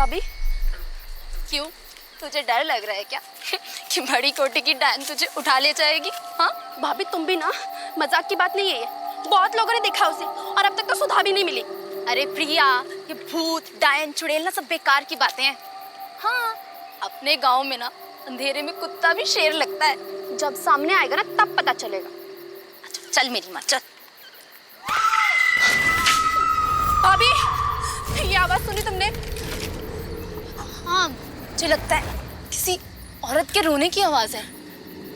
भाभी? क्यों, तुझे डर लग रहा है क्या कि बड़ी कोठी की डायन तुझे उठा ले जाएगी? हाँ भाभी तुम भी ना, मजाक की बात नहीं है ये। बहुत लोगों ने देखा उसे और अब तक तो सुधा भी नहीं मिली। अरे प्रिया, ये भूत डायन चुड़ैल ना सब बेकार की बातें हैं। हाँ, अपने गांव में ना अंधेरे में कुत्ता भी शेर लगता है। जब सामने आएगा ना तब पता चलेगा। अच्छा चल मेरी माँ, चल। भाभी, ये आवाज सुनी तुमने? हाँ, मुझे लगता है किसी औरत के रोने की आवाज है।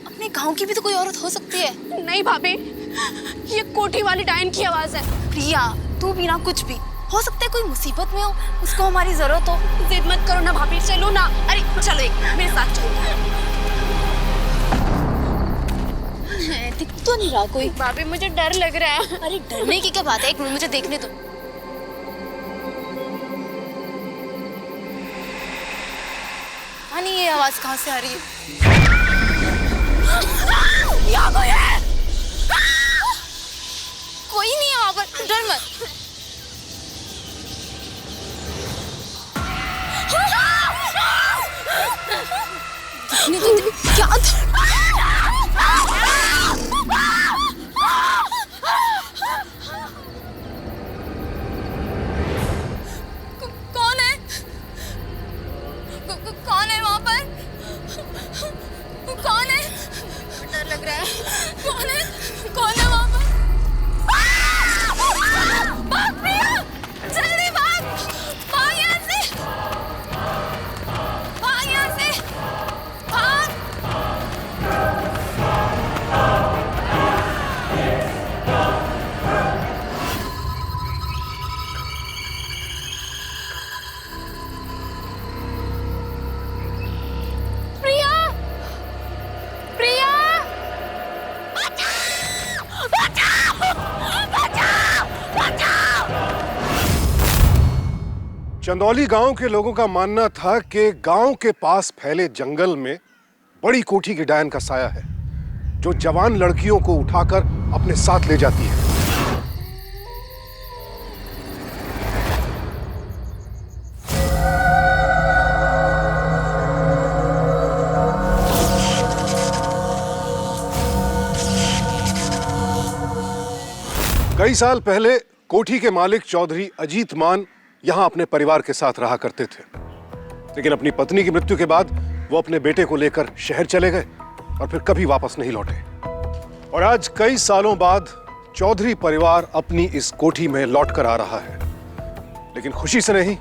अपने गांव की भी तो कोई औरत हो सकती है। नहीं भाभी, ये कोठी वाली डायन की आवाज है। प्रिया, तू भी ना कुछ भी हो सकता है, कोई मुसीबत में हो, उसको हमारी जरूरत हो। जिद मत करो ना भाभी, चलो ना। अरे चलो, एक मेरे साथ चलो। दिख तो नहीं रहा कोई। भाभी मुझे डर लग रहा है। अरे डरने की क्या बात है, एक मिनट मुझे देखने दो। ये आवाज कहाँ से आ रही है? यहाँ कोई है? कोई नहीं है वहाँ पर, डर मत। दिखने तो दे, क्या कौन है? कौन है वहाँ पर? कौन है? डर लग रहा है। कौन है? कौन है वहाँ पर? भाग प्रिया, जल्दी भाग, भाग यहाँ से, भाग यहाँ से, भाग। चंदौली गांव के लोगों का मानना था कि गांव के पास फैले जंगल में बड़ी कोठी की डायन का साया है, जो जवान लड़कियों को उठाकर अपने साथ ले जाती है। कई साल पहले कोठी के मालिक चौधरी अजीत मान यहां अपने परिवार के साथ रहा करते थे, लेकिन अपनी पत्नी की मृत्यु के बाद वो अपने बेटे को लेकर शहर चले गए और फिर कभी वापस नहीं लौटे। और आज कई सालों बाद चौधरी परिवार अपनी इस कोठी में लौटकर आ रहा है, लेकिन खुशी से नहीं,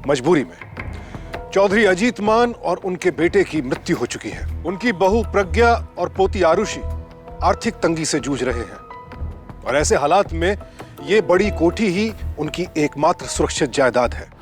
मजबूरी में। चौधरी अजीत मान और उनके बेटे की मृत्यु हो चुकी है। उनकी बहू प्रज्ञा और पोती आरुषि आर्थिक तंगी से जूझ रहे हैं, और ऐसे हालात में ये बड़ी कोठी ही उनकी एकमात्र सुरक्षित जायदाद है।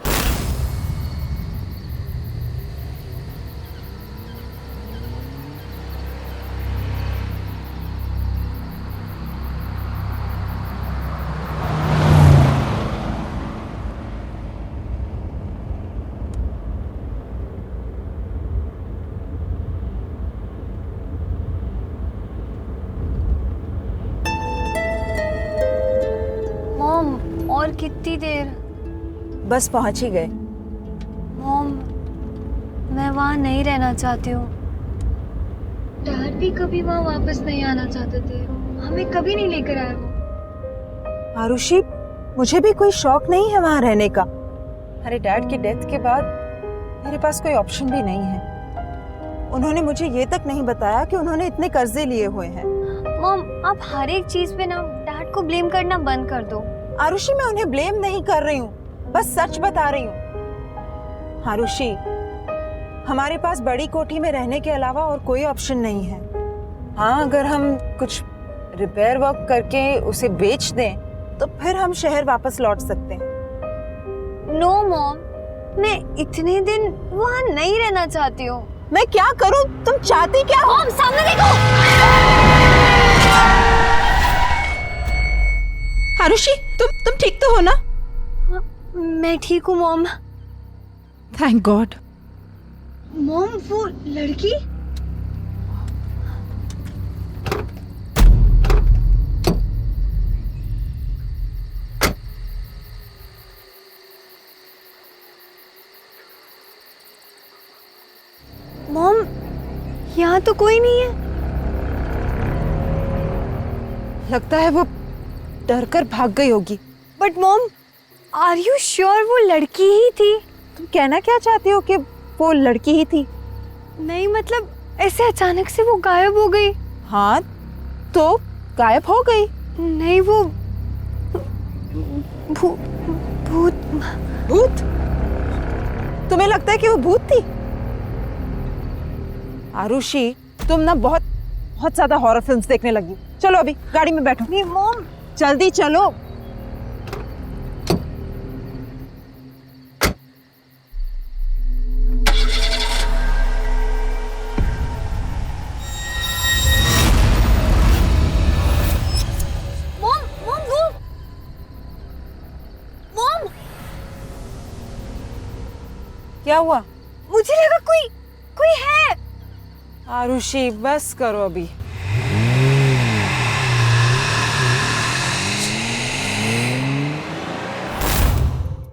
और कितनी देर? बस पहुंच ही गए। मॉम, मैं वहाँ नहीं रहना चाहती हूँ। डैड भी कभी वहाँ वापस नहीं आना चाहते थे, हमें कभी नहीं लेकर आए वो। आरुषि, मुझे भी कोई शौक नहीं है वहाँ रहने का। अरे डैड की डेथ के बाद मेरे पास कोई ऑप्शन भी नहीं है। उन्होंने मुझे ये तक नहीं बताया कि उन्होंने इतने कर्जे लिए हुए हैं। मॉम, आप हर एक चीज पे ना डैड को ब्लेम करना बंद कर दो। आरुषि, मैं उन्हें ब्लेम नहीं कर रही हूँ, बस सच बता रही हूँ। आरुषि, हमारे पास बड़ी कोठी में रहने के अलावा और कोई ऑप्शन नहीं है। हाँ, अगर हम कुछ रिपेयर वर्क करके उसे बेच दें तो फिर हम शहर वापस लौट सकते हैं। नो मॉम, मैं इतने दिन वहाँ नहीं रहना चाहती हूँ। मैं क्या करूँ? तुम चाहती क्या हो? मॉम, सामने देखो। आरुषि, तुम ठीक तो हो ना? मैं ठीक हूँ मॉम। Thank God. मॉम, वो लड़की? तो कोई नहीं है। लगता है वो डर कर भाग गई होगी। But mom, are you sure वो लड़की ही थी? तुम कहना क्या चाहती हो कि वो लड़की ही थी? नहीं मतलब ऐसे अचानक से वो गायब हो गई। हाँ तो गायब हो गई। नहीं वो भूत। भूत? तुम्हें लगता है कि वो भूत थी? आरुषि, तुम ना बहुत बहुत ज्यादा हॉरर फिल्म्स देखने लगी। चलो अभी गाड़ी में बैठो। नहीं मॉम, जल्दी चलो। मॉम वो मॉम, क्या हुआ? मुझे लगा कोई है। आरुषि बस करो अभी।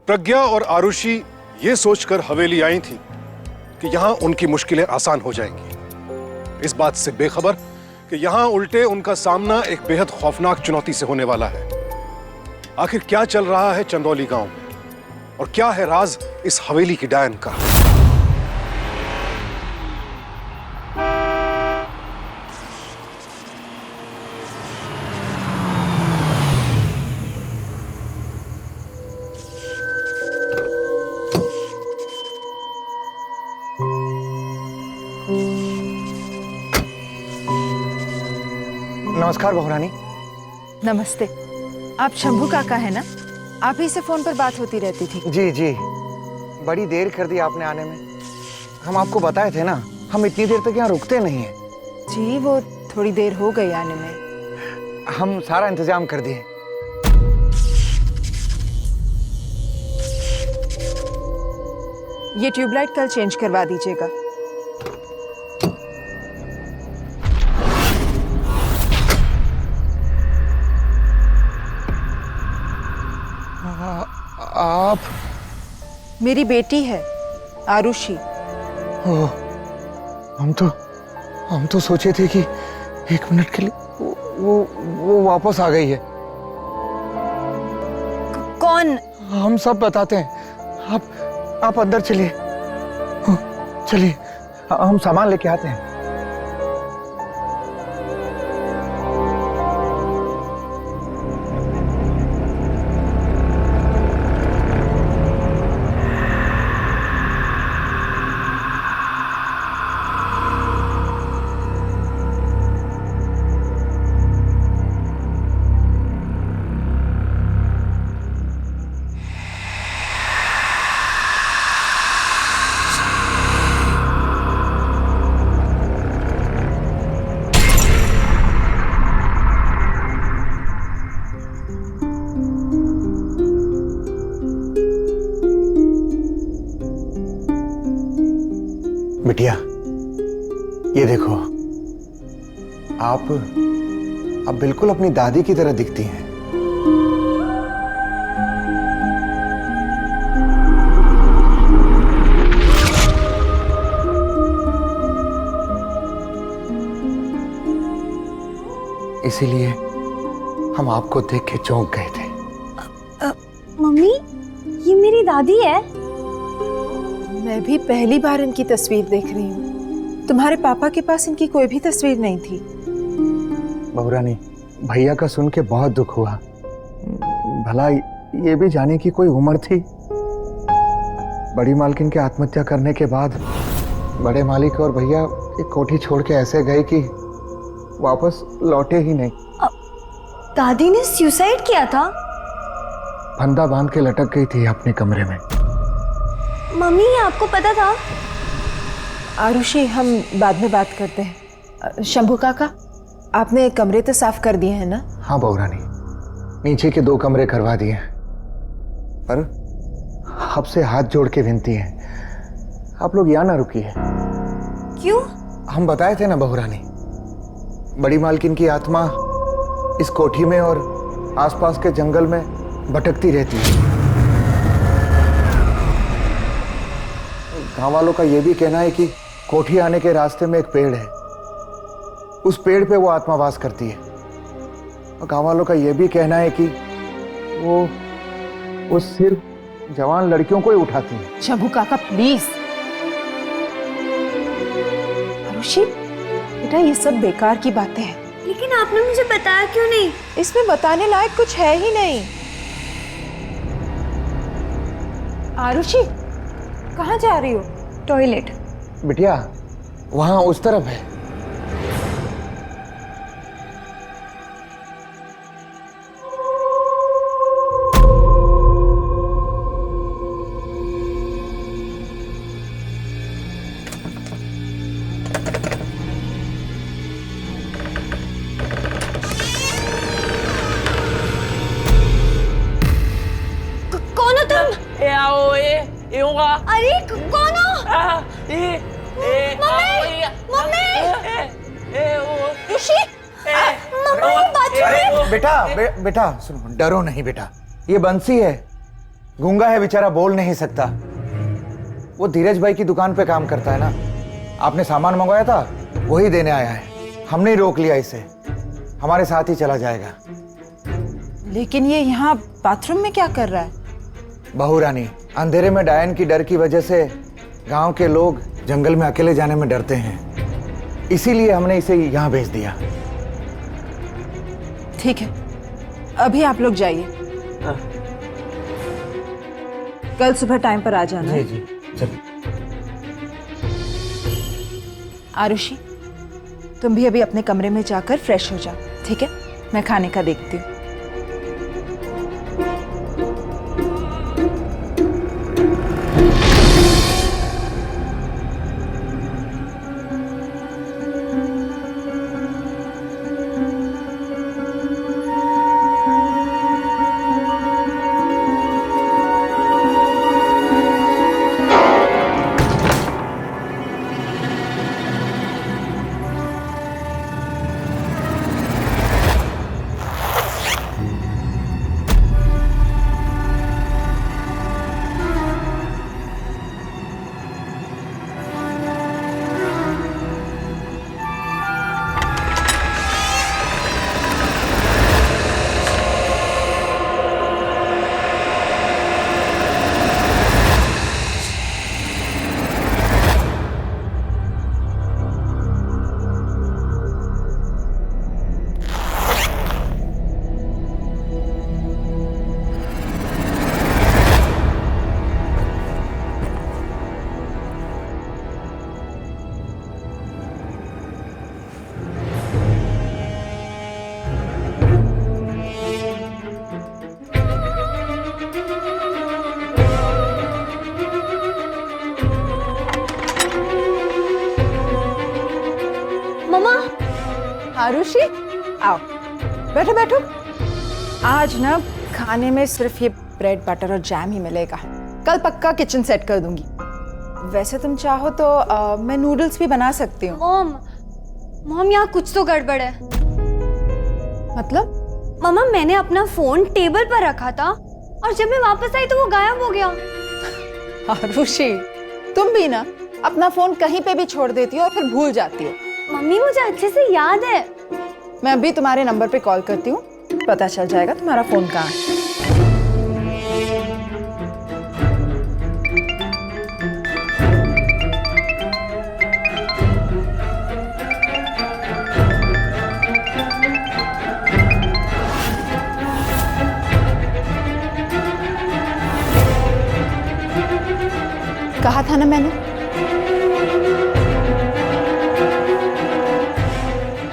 प्रज्ञा और आरुषि ये सोचकर हवेली आई थी कि यहां उनकी मुश्किलें आसान हो जाएंगी, इस बात से बेखबर कि यहां उल्टे उनका सामना एक बेहद खौफनाक चुनौती से होने वाला है। आखिर क्या चल रहा है चंदौली गांव में और क्या है राज इस हवेली की डायन का? नमस्कार बहुरानी। नमस्ते। आप शंभू काका है ना? आप ही से फोन पर बात होती रहती थी। जी जी, बड़ी देर कर दी आपने आने में। हम आपको बताए थे ना, हम इतनी देर तक यहाँ रुकते नहीं हैं। जी वो थोड़ी देर हो गई आने में। हम सारा इंतजाम कर दिए। ये ट्यूबलाइट कल चेंज करवा दीजिएगा। आप? मेरी बेटी है आरुषि। ओह, हम तो सोचे थे कि 1 मिनट के लिए वो वापस आ गई है। कौन? हम सब बताते हैं। आप अंदर चलिए। चलिए, हम सामान लेके आते हैं। बिटिया, ये देखो, आप बिल्कुल अपनी दादी की तरह दिखती हैं। इसीलिए हम आपको देख के चौंक गए थे। मम्मी, ये मेरी दादी है। मैं भी पहली बार इनकी तस्वीर देख रही हूँ। तुम्हारे पापा के पास इनकी कोई भी तस्वीर नहीं थी। बहुरानी, भैया का सुन के बहुत दुख हुआ। भला ये भी जाने की कोई उम्र थी। बड़ी मालकिन के आत्महत्या करने के बाद बड़े मालिक और भैया एक कोठी छोड़ के ऐसे गए कि वापस लौटे ही नहीं। दादी ने सुसाइड किया था? फंदा बांध के लटक गई थी अपने कमरे में। मम्मी, ये आपको पता था? आरुषि, हम बाद में बात करते हैं। शंभू काका, आपने कमरे तो साफ कर दिए हैं ना? हाँ बहुरानी, नीचे के 2 कमरे करवा दिए हैं, पर आपसे हाथ जोड़ के विनती है, आप लोग यहाँ ना रुकिए। क्यों? हम बताए थे ना बहुरानी, बड़ी मालकिन की आत्मा इस कोठी में और आसपास के जंगल में भटकती रहती है। गांव वालों का यह भी कहना है कि कोठी आने के रास्ते में एक पेड़ है उस पेड़ पे वो आत्मा वास करती है। और गाँव वालों का यह भी कहना है कि वो सिर्फ जवान लड़कियों को ही उठाती है। शंभू काका प्लीज। आरुषि बेटा, ये सब बेकार की बातें हैं। लेकिन आपने मुझे बताया क्यों नहीं? इसमें बताने लायक कुछ है ही नहीं। आरुषि कहाँ जा रही हो? टॉयलेट। बिटिया वहां उस तरफ है। कौन हो तुम? अरे कौन हो? मम्मी! ऋषि! मम्मी बाथरूम में! बेटा सुनो, डरो नहीं बेटा। ये बंसी है, गूंगा है बेचारा, बोल नहीं सकता। वो धीरज भाई की दुकान पे काम करता है ना। आपने सामान मंगवाया था, वही देने आया है। हमने ही रोक लिया इसे, हमारे साथ ही चला जाएगा। लेकिन ये यहाँ बाथरूम में क्या कर रहा है? बहू रानी, अंधेरे में डायन की डर की वजह से गांव के लोग जंगल में अकेले जाने में डरते हैं, इसीलिए हमने इसे यहाँ भेज दिया। ठीक है, अभी आप लोग जाइए। कल सुबह टाइम पर आ जाना। जी जी चलो। आरुषि, तुम भी अभी अपने कमरे में जाकर फ्रेश हो जाओ, ठीक है? मैं खाने का देखती हूँ। आरुषि आओ, बैठो बैठो। आज ना खाने में सिर्फ ये ब्रेड बटर और जैम ही मिलेगा। कल पक्का किचन सेट कर दूंगी। वैसे तुम चाहो तो मैं नूडल्स भी बना सकती हूँ। मॉम यहाँ कुछ तो गड़बड़ है। मतलब? मम्मा, मैंने अपना फोन टेबल पर रखा था और जब मैं वापस आई तो वो गायब हो गया। आरुषि, तुम भी ना अपना फोन कहीं पे भी छोड़ देती हो और फिर भूल जाती हो। मम्मी, मुझे अच्छे से याद है। मैं अभी तुम्हारे नंबर पे कॉल करती हूँ, पता चल जाएगा तुम्हारा फोन कहाँ है। कहा था ना मैंने,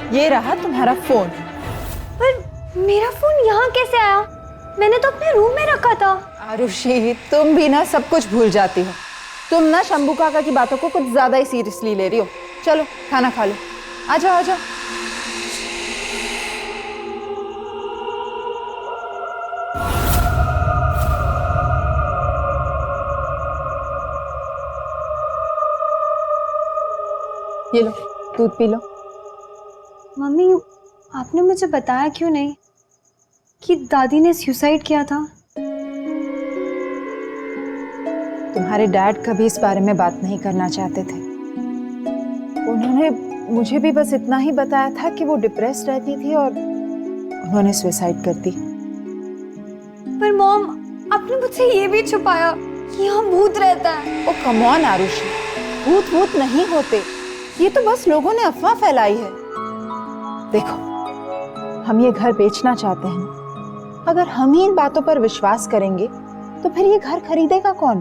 ये रहा तुम्हारा फोन। पर मेरा फोन यहाँ कैसे आया? मैंने तो अपने रूम में रखा था। आरुषि, तुम भी ना सब कुछ भूल जाती हो। तुम ना शंभू काका की बातों को कुछ ज्यादा ही सीरियसली ले रही हो। चलो खाना खा लो, आ जाओ आ जाओ। ये लो, दूध पी लो। मम्मी, आपने मुझे बताया क्यों नहीं कि दादी ने सुसाइड किया था? तुम्हारे डैड कभी इस बारे में बात नहीं करना चाहते थे। उन्होंने मुझे भी बस इतना ही बताया था कि वो डिप्रेस्ड रहती थी और उन्होंने सुसाइड कर दी। पर मॉम, आपने मुझसे ये भी छुपाया कि यहाँ भूत रहता है। ओ कम ऑन आरुषि, भूत भूत नहीं होते, ये तो बस लोगों ने अफवाह फैलाई है। देखो, हम ये घर बेचना चाहते हैं। अगर हम ही इन बातों पर विश्वास करेंगे तो फिर ये घर खरीदेगा कौन?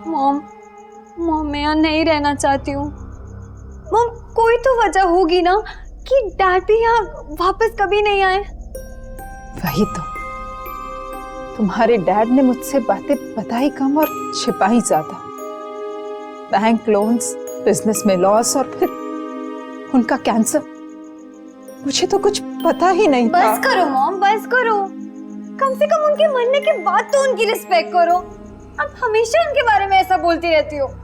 मॉम, मैं यहाँ नहीं रहना चाहती हूँ। मॉम, कोई तो वजह होगी ना कि डैड भी यहाँ वापस कभी नहीं आए। वही तो, तुम्हारे डैड ने मुझसे बातें बताई कम और छिपाई ज्यादा। बैंक लोन्स, बिजनेस में लॉस और फिर उनका कैंसर। मुझे तो कुछ पता ही नहीं था। बस करो मॉम, बस करो। कम से कम उनके मरने के बाद तो उनकी रिस्पेक्ट करो। अब हमेशा उनके बारे में ऐसा बोलती रहती हो।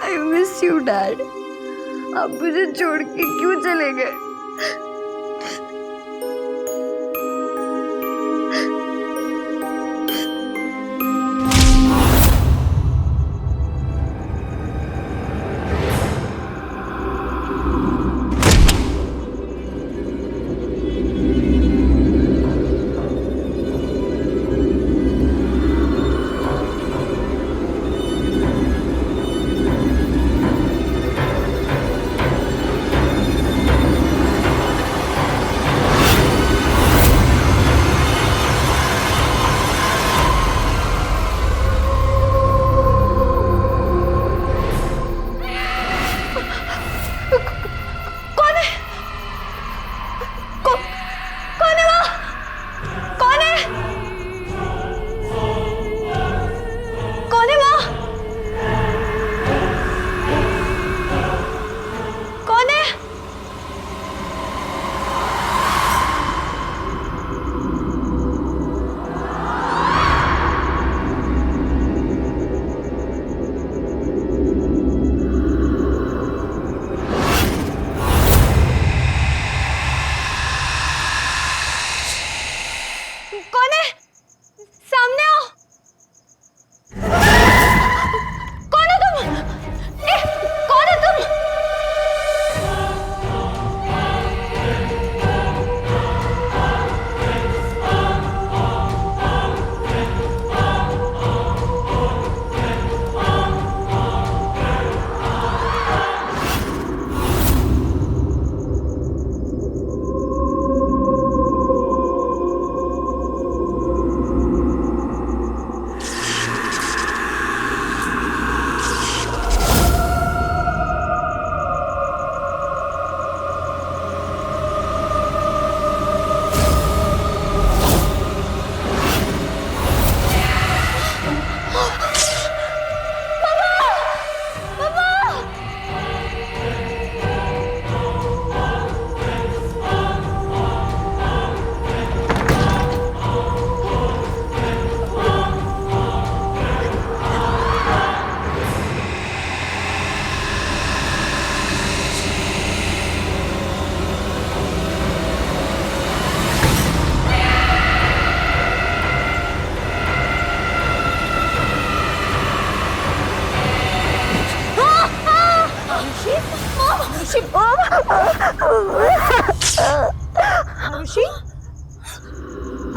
I miss you, Dad. आप मुझे छोड़ के क्यों चले गए?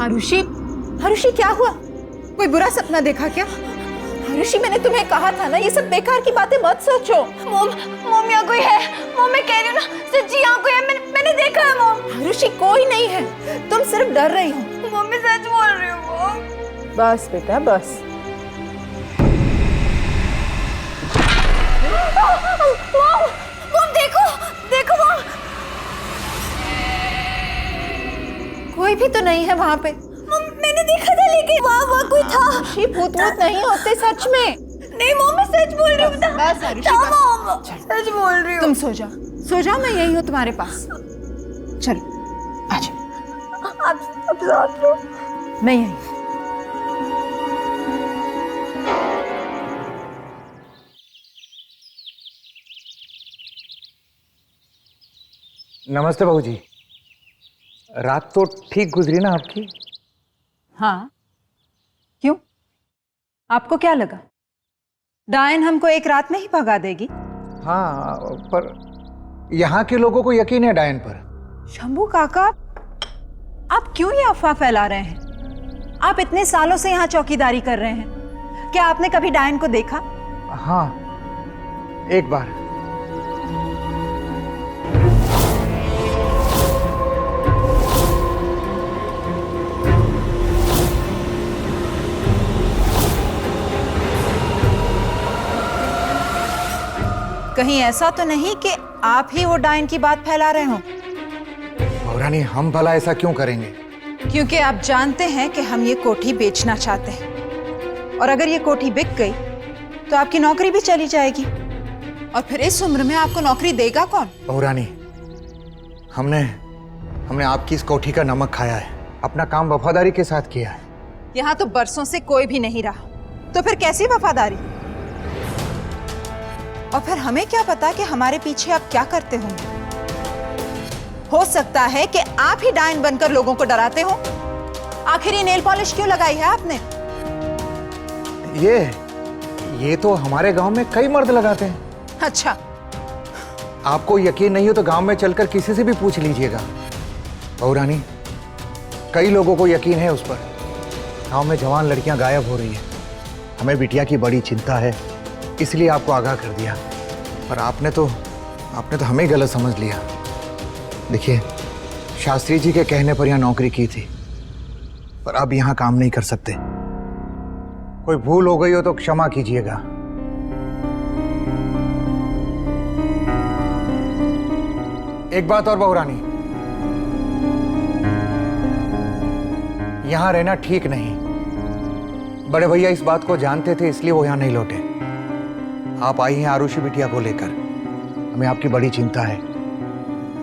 आरुषि, आरुषि क्या हुआ? कोई बुरा सपना देखा क्या? आरुषि, मैंने तुम्हें कहा था ना, ये सब बेकार की बातें मत सोचो। मॉम यहाँ कोई है। मॉम, मैं कह रही हूँ ना, सच्ची यहाँ कोई है। मैंने देखा है मॉम। आरुषि, कोई नहीं है, तुम सिर्फ डर रही हो। मॉम, मैं सच बोल रही हूँ मॉम। बस बेटा बस। मॉम देखो, देखो मॉम। कोई भी तो नहीं है वहाँ पे। मॉम, मैंने देखा था लेकिन वहाँ कोई था। आरुषि, भूत भूत नहीं होते सच में। नहीं मॉम, मैं सच बोल रही हूँ। बस आरुषि, मॉम, सच बोल रही हूँ। तुम सो जाओ, मैं यही हूँ तुम्हारे पास। चलो आ जाओ। आप साथ रहो। मैं यही। नमस्ते बहू जी। रात तो ठीक गुजरी ना आपकी? हाँ, क्यों? आपको क्या लगा डायन हमको एक रात में ही भगा देगी? हाँ, पर यहाँ के लोगों को यकीन है डायन पर। शंभू काका, आप क्यों ये अफवाह फैला रहे हैं? आप इतने सालों से यहाँ चौकीदारी कर रहे हैं, क्या आपने कभी डायन को देखा? हाँ, एक बार। कहीं ऐसा तो नहीं कि आप ही वो डायन की बात फैला रहे हो? बहुरानी, हम भला ऐसा क्यों करेंगे? क्योंकि आप जानते हैं कि हम ये कोठी बेचना चाहते हैं, और अगर ये कोठी बिक गई तो आपकी नौकरी भी चली जाएगी, और फिर इस उम्र में आपको नौकरी देगा कौन? बहुरानी, हमने आपकी इस कोठी का नमक खाया है, अपना काम वफादारी के साथ किया है। यहाँ तो बरसों से कोई भी नहीं रहा, तो फिर कैसी वफादारी? और फिर हमें क्या पता कि हमारे पीछे आप क्या करते होंगे? हो सकता है कि आप ही डायन बनकर लोगों को डराते हो। आखिर ये नेल पॉलिश क्यों लगाई है आपने? ये तो हमारे गांव में कई मर्द लगाते हैं। अच्छा, आपको यकीन नहीं हो तो गांव में चलकर किसी से भी पूछ लीजिएगा। बहुरानी, कई लोगों को यकीन है उस पर। गांव में जवान लड़कियां गायब हो रही है, हमें बिटिया की बड़ी चिंता है, इसलिए आपको आगाह कर दिया। पर आपने तो हमें गलत समझ लिया। देखिए, शास्त्री जी के कहने पर यहाँ नौकरी की थी, पर अब यहाँ काम नहीं कर सकते। कोई भूल हो गई हो तो क्षमा कीजिएगा। एक बात और बहुरानी, यहां रहना ठीक नहीं। बड़े भैया इस बात को जानते थे, इसलिए वो यहां नहीं लौटे। आप आई हैं आरुषि बिटिया को लेकर, हमें आपकी बड़ी चिंता है,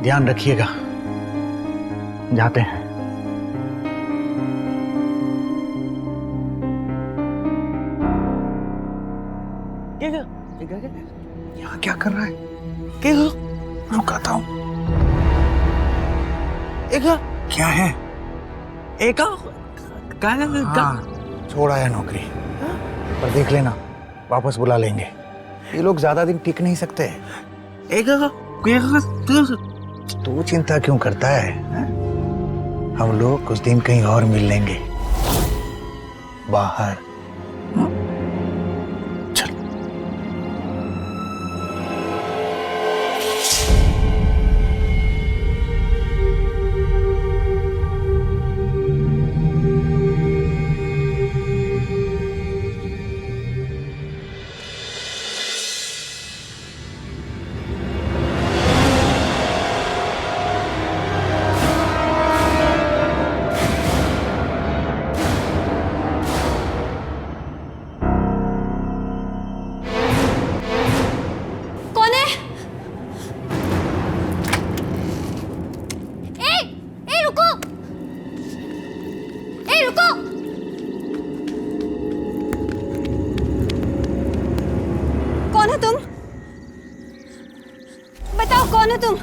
ध्यान रखिएगा। जाते हैं। यहाँ क्या कर रहा है? रुकाता हूँ। क्या है? हाँ, छोड़ा है नौकरी, पर देख लेना, वापस बुला लेंगे। ये लोग ज्यादा दिन टिक नहीं सकते। तू चिंता क्यों करता है? हम लोग कुछ दिन कहीं और मिल लेंगे, बाहर। चल। कौन हो तुम?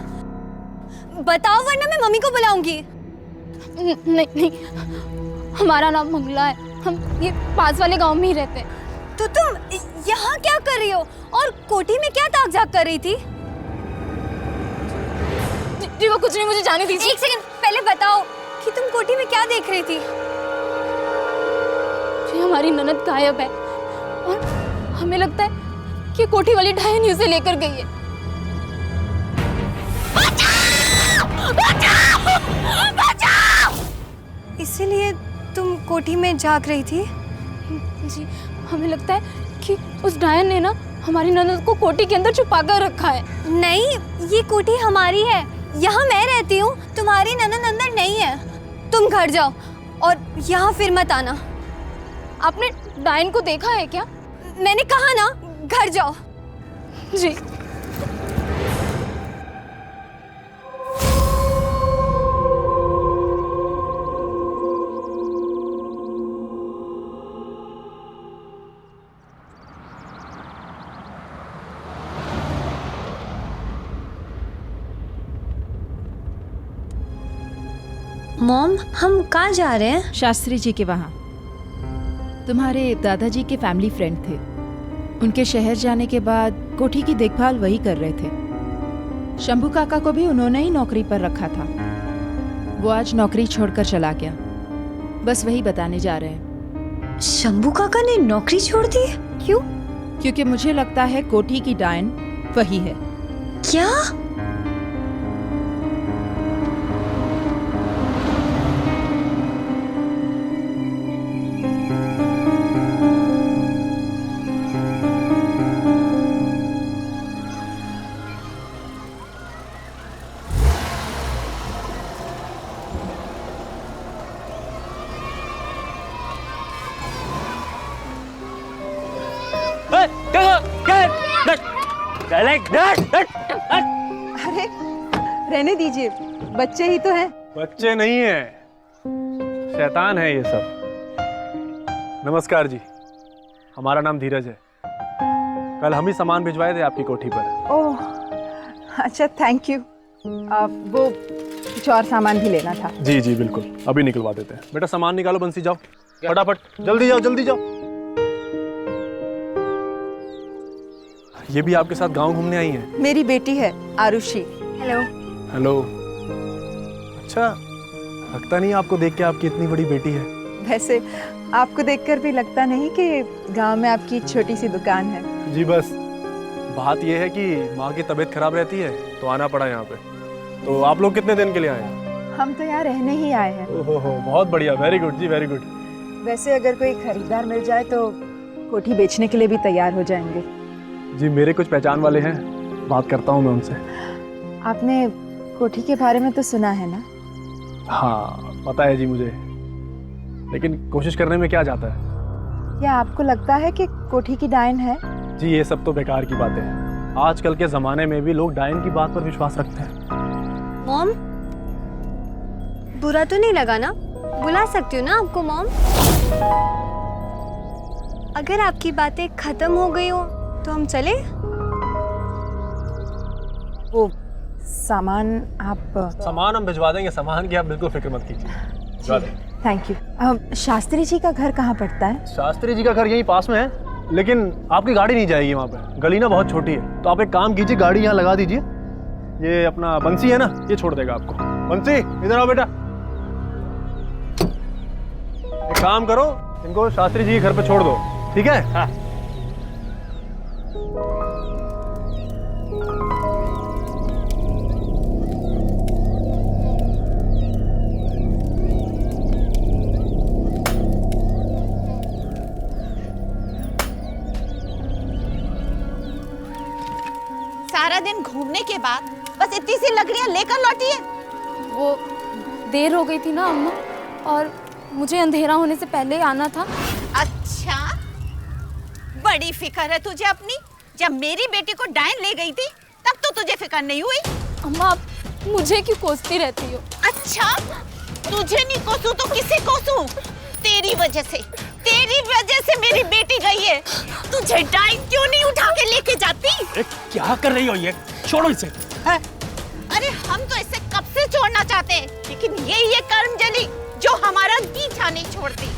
बताओ वरना मैं मम्मी को बुलाऊंगी। नहीं, हमारा नाम मंगला है, हम ये पास वाले गांव में ही रहते हैं। तो तुम यहाँ क्या कर रही हो और कोठी में क्या ताक झाक कर रही थी? जी वो कुछ नहीं, मुझे जाने दीजिए। एक सेकंड पहले बताओ कि तुम कोठी में क्या देख रही थी? जी हमारी ननद गायब है और हमें लगता है कि कोठी वाली डायन ही उसे लेकर गई है। बचाओ! बचाओ! इसीलिए तुम कोठी में झांक रही थी? जी हमें लगता है कि उस डायन ने ना हमारी ननद को कोठी के अंदर छुपा कर रखा है। नहीं, ये कोठी हमारी है, यहाँ मैं रहती हूँ, तुम्हारी ननद अंदर नहीं है। तुम घर जाओ और यहाँ फिर मत आना। आपने डायन को देखा है क्या? मैंने कहा ना, घर जाओ। जी मॉम, हम कहाँ जा रहे हैं? शास्त्री जी के वहाँ। तुम्हारे दादाजी के फैमिली फ्रेंड थे। उनके शहर जाने के बाद कोठी की देखभाल वही कर रहे थे। शंभू काका को भी उन्होंने ही नौकरी पर रखा था। वो आज नौकरी छोड़कर चला गया। बस वही बताने जा रहे हैं। शंभू काका ने नौकरी छोड़ दी? क्यों? क्योंकि मुझे लगता है कोठी की डायन वही है। क्या? अरे रहने दीजिए, बच्चे ही तो हैं। बच्चे नहीं है, शैतान है ये सब। नमस्कार जी, हमारा नाम धीरज है। कल हम ही सामान भिजवाए थे आपकी कोठी पर। ओह अच्छा, थैंक यू। वो कुछ और सामान भी लेना था। जी जी बिल्कुल, अभी निकलवा देते हैं। बेटा सामान निकालो, बंसी जाओ फटाफट, जल्दी जाओ जल्दी जाओ। ये भी आपके साथ गांव घूमने आई हैं? मेरी बेटी है आरुषि। हेलो। हेलो। अच्छा, लगता नहीं आपको देख के आपकी इतनी बड़ी बेटी है। वैसे आपको देखकर भी लगता नहीं कि गांव में आपकी एक छोटी सी दुकान है। जी बस बात यह है कि माँ की तबीयत खराब रहती है तो आना पड़ा यहाँ पे। तो आप लोग कितने दिन के लिए आए हैं? हम तो यहाँ रहने ही आए हैं। ओहो, बहुत बढ़िया, वेरी गुड जी, वेरी गुड। वैसे अगर कोई खरीदार मिल जाए तो कोठी बेचने के लिए भी तैयार हो जाएंगे। जी मेरे कुछ पहचान वाले हैं, बात करता हूँ मैं उनसे। आपने कोठी के बारे में तो सुना है ना? हाँ पता है जी मुझे, लेकिन कोशिश करने में क्या जाता है। क्या आपको लगता है कि कोठी की डायन है? जी ये सब तो बेकार की बातें हैं। आजकल के जमाने में भी लोग डायन की बात पर विश्वास रखते हैं। मॉम, बुरा तो नहीं लगा ना? बुला सकती हूँ ना आपको मॉम? अगर आपकी बातें खत्म हो गई हो तो हम चले? वो सामान आप सामान हम भिजवा देंगे, सामान की आप बिल्कुल फिक्र मत कीजिए, भिजवा देंगे। Thank you. शास्त्री जी का घर कहाँ पड़ता है? शास्त्री जी का घर यहीं पास में है, लेकिन आपकी गाड़ी नहीं जाएगी वहाँ पे। गली ना बहुत छोटी है, तो आप एक काम कीजिए, गाड़ी यहाँ लगा दीजिए। ये अपना बंसी है ना, ये छोड़ देगा आपको। बंसी इधर आओ बेटा। एक काम करो, इनको शास्त्री जी के घर पे छोड़ दो, ठीक है? हाँ। सारा दिन घूमने के बाद बस इतनी सी लकड़ियां लेकर लौटी है। वो देर हो गई थी ना अम्मा, और मुझे अंधेरा होने से पहले आना था। अच्छा, बड़ी फिक्र है तुझे अपनी। जब मेरी बेटी को डायन ले गई थी तब तो तुझे फिक्र नहीं हुई। अम्मा आप मुझे क्यों कोसती रहती हो? अच्छा, तुझे नहीं कोसू तो किसे कोसू? तेरी वजह से मेरी बेटी गई है। तुझे डायन क्यों नहीं उठा के लेके जाती? क्या कर रही हो ये? छोड़ो इसे। अरे हम तो इसे कब से छोड़ना चाहते हैं, लेकिन ये कर्मजली जो हमारा पीछा नहीं छोड़ती।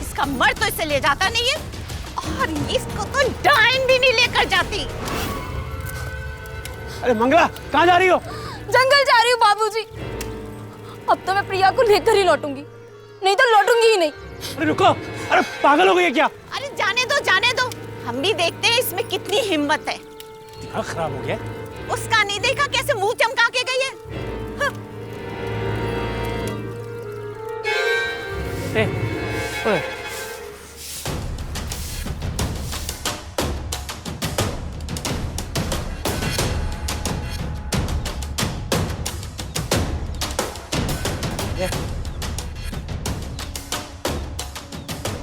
इसका मर्द तो इसे ले जाता नहीं है, और इसको तो डायन भी नहीं लेकर जाती। अरे मंगला, कहाँ जा रही हो? जंगल जा रही हूँ बाबूजी। अब तो मैं प्रिया को लेकर ही लौटूंगी, नहीं तो लौटूंगी ही नहीं। अरे रुको, अरे पागल हो गई है क्या? अरे जाने दो, हम भी देखते हैं इसमें कितनी हिम्मत है। दिमाग खराब हो गया। उसका नहीं देखा कैसे मुंह चमका के गई है? हाँ। ओए,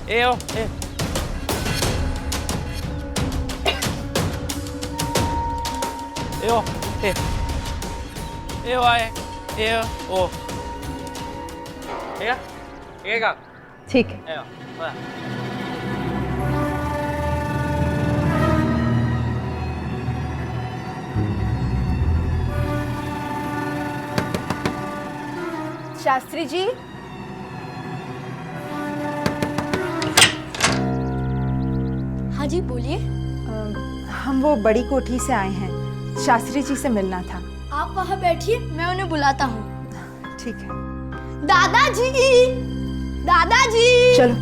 ए ओ ए ए ओ ए ए ओ आए ए ओ ए का ठीक है। ए ओ शास्त्री जी। हाँ जी बोलिए। हम वो बड़ी कोठी से आए हैं, शास्त्री जी से मिलना था। आप वहाँ बैठिए, मैं उन्हें बुलाता हूँ। ठीक है, दादाजी, दादाजी। चलो।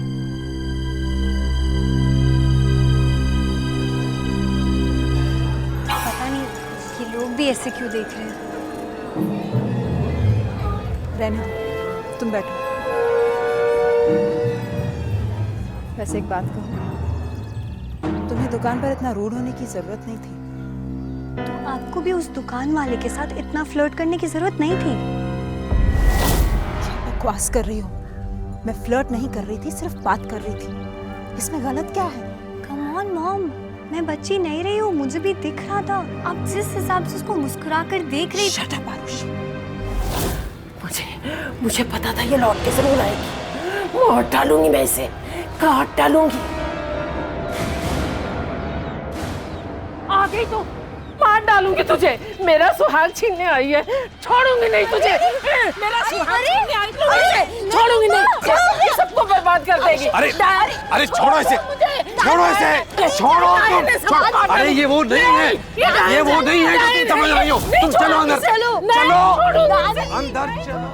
पता नहीं ये लोग भी ऐसे क्यों देख रहे हैं। रहने दो, तुम बैठो। वैसे एक बात कहूँ, तुम्हें दुकान पर इतना रूड होने की जरूरत नहीं थी। तो आपको भी उस दुकान वाले के साथ इतना फ्लर्ट करने की जरूरत नहीं थी। बकवास कर रही हो। मैं फ्लर्ट नहीं कर रही थी, सिर्फ बात कर रही थी। इसमें गलत क्या है? कम ऑन मॉम, मैं बच्ची नहीं रही हूँ, मुझे भी दिख रहा था। आप जिस हिसाब से उसको मुस्कुरा कर देख रही। Shut up Arushi. मुझे पता था ये लौट के जरूर आएगी। मार डालूंगी मैं इसे, काट डालूंगी। आ गई तो मार डालूंगी तुझे। मेरा सुहाग छीनने आई है, छोड़ूंगी नहीं तुझे। मेरा सुहाग छीनने आई तुझे, छोड़ूंगी नहीं। ये सबको बर्बाद कर देगी। अरे अरे छोड़ो इसे, छोड़ो इसे, छोड़ो तुम। अरे ये वो नहीं है, ये वो नहीं है जो तुम समझ रही हो। तुम चलो अंदर, चलो अंदर चलो।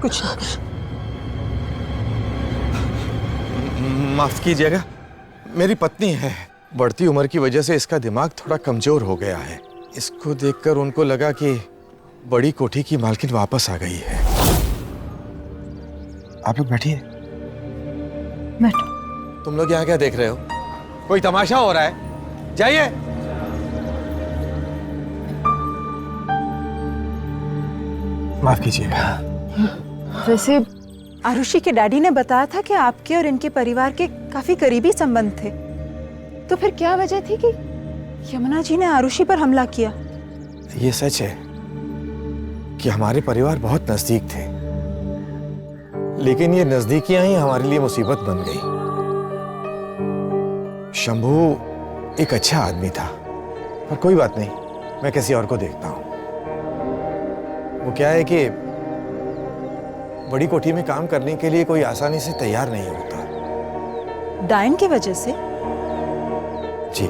कुछ माफ कीजिएगा, मेरी पत्नी है। बढ़ती उम्र की वजह से इसका दिमाग थोड़ा कमजोर हो गया है। इसको देखकर उनको लगा कि बड़ी कोठी की मालकिन वापस आ गई है। आप लोग बैठिए। बैठो। तुम लोग यहाँ क्या देख रहे हो? कोई तमाशा हो रहा है? जाइए। माफ कीजिएगा। वैसे आरुषि के डैडी ने बताया था कि आपके और इनके परिवार के काफी करीबी संबंध थे। तो फिर क्या वजह थी कि यमुना जी ने आरुषि पर हमला किया? ये सच है कि हमारे परिवार बहुत नजदीक थे, लेकिन ये नजदीकियां ही हमारे लिए मुसीबत बन गई। शंभू एक अच्छा आदमी था, पर कोई बात नहीं, मैं किसी और को देखता हूं। वो क्या है कि बड़ी कोठी में काम करने के लिए कोई आसानी से तैयार नहीं होता। डायन की वजह से? जी।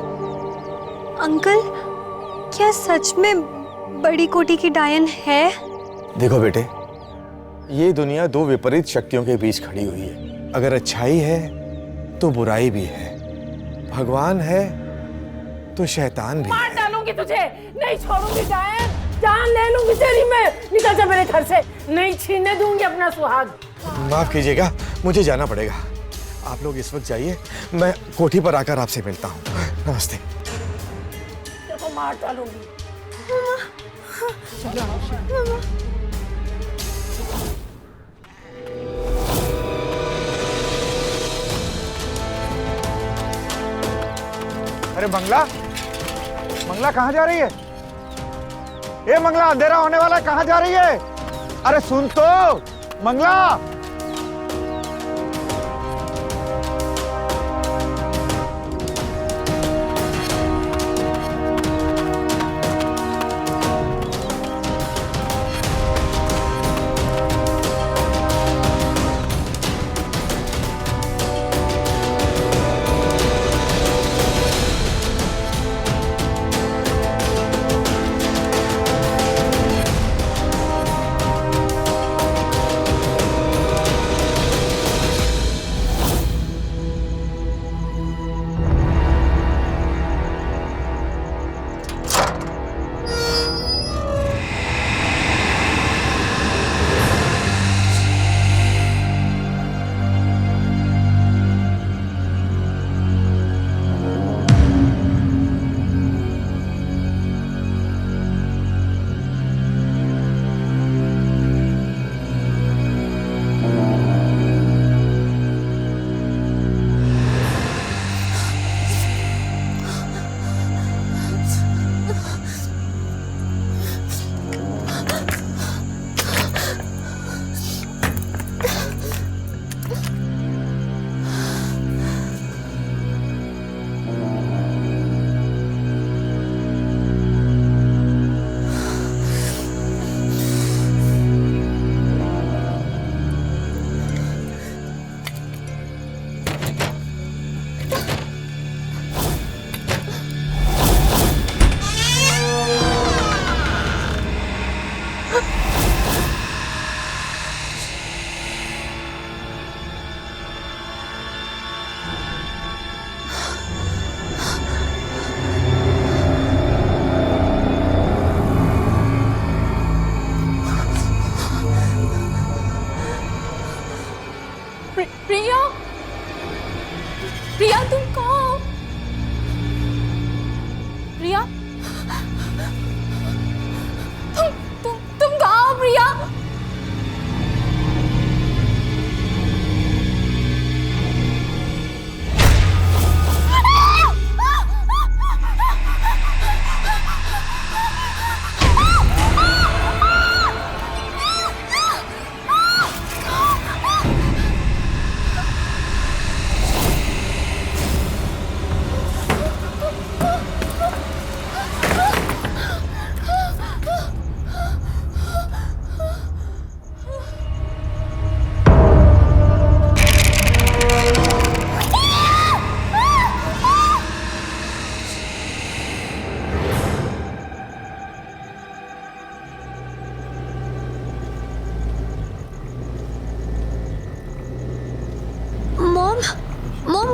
अंकल, क्या सच में बड़ी कोठी की डायन है? देखो बेटे, ये दुनिया दो विपरीत शक्तियों के बीच खड़ी हुई है। अगर अच्छाई है तो बुराई भी है, भगवान है तो शैतान भी मार है। डालूंगी तुझे, नहीं छोड़ूंगी डायन, जान ले लूंगी तेरी मैं। निकल जा मेरे घर से, नहीं छीनने दूंगी अपना सुहाग। माफ कीजिएगा, मुझे जाना पड़ेगा। आप लोग इस वक्त जाइए, मैं कोठी पर आकर आपसे मिलता हूँ। नमस्ते। तेरे को मार डालूंगी। अरे मंगला, मंगला कहाँ जा रही है? ए मंगला, अंधेरा होने वाला, कहाँ जा रही है? अरे सुन तो मंगला।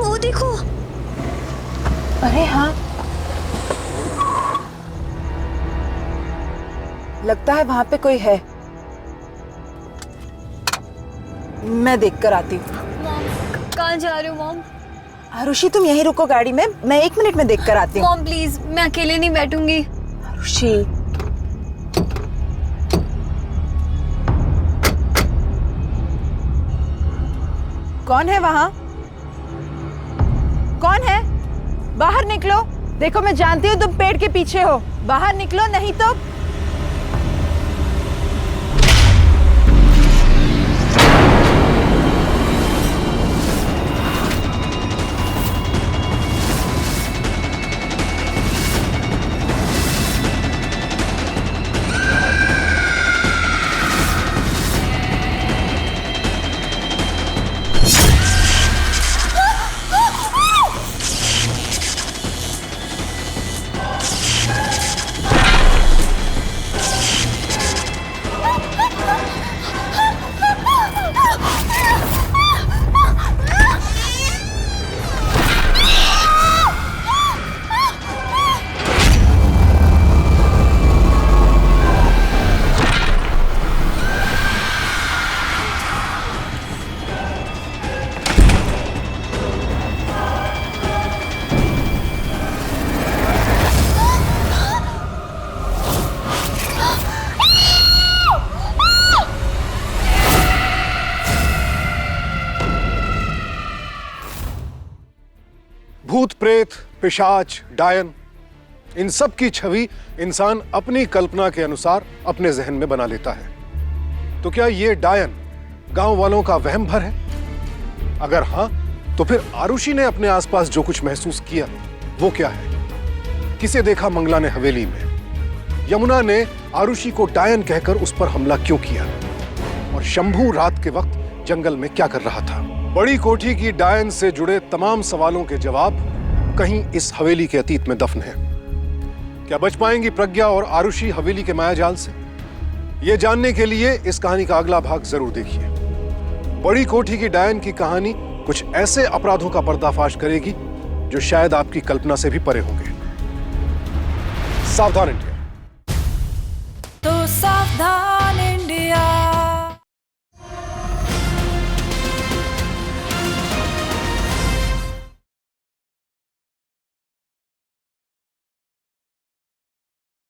वो देखो। अरे हाँ, लगता है वहां पे कोई है। मैं देख कर आती हूँ। मॉम, कहाँ जा रहे हो मॉम? आरुषि तुम यहीं रुको गाड़ी में, मैं 1 मिनट में देख कर आती हूँ। मॉम प्लीज, मैं अकेले नहीं बैठूंगी। आरुषि, कौन है वहां? कौन है? बाहर निकलो। देखो मैं जानती हूँ तुम पेड़ के पीछे हो, बाहर निकलो नहीं तो। भूत प्रेत, पिशाच, डायन, इन सब की छवि इंसान अपनी कल्पना के अनुसार अपने जहन में बना लेता है। तो क्या ये डायन गांव वालों का वहम भर है? अगर हां, तो फिर आरुषि ने अपने आसपास जो कुछ महसूस किया वो क्या है? किसे देखा मंगला ने हवेली में? यमुना ने आरुषि को डायन कहकर उस पर हमला क्यों किया? और शंभू रात के वक्त जंगल में क्या कर रहा था? बड़ी कोठी की डायन से जुड़े तमाम सवालों के जवाब कहीं इस हवेली के अतीत में दफन है। क्या बच पाएंगी प्रज्ञा और आरुषि हवेली के मायाजाल से? यह जानने के लिए इस कहानी का अगला भाग जरूर देखिए। बड़ी कोठी की डायन की कहानी कुछ ऐसे अपराधों का पर्दाफाश करेगी जो शायद आपकी कल्पना से भी परे होंगे। सावधान इंडिया। तो सावधान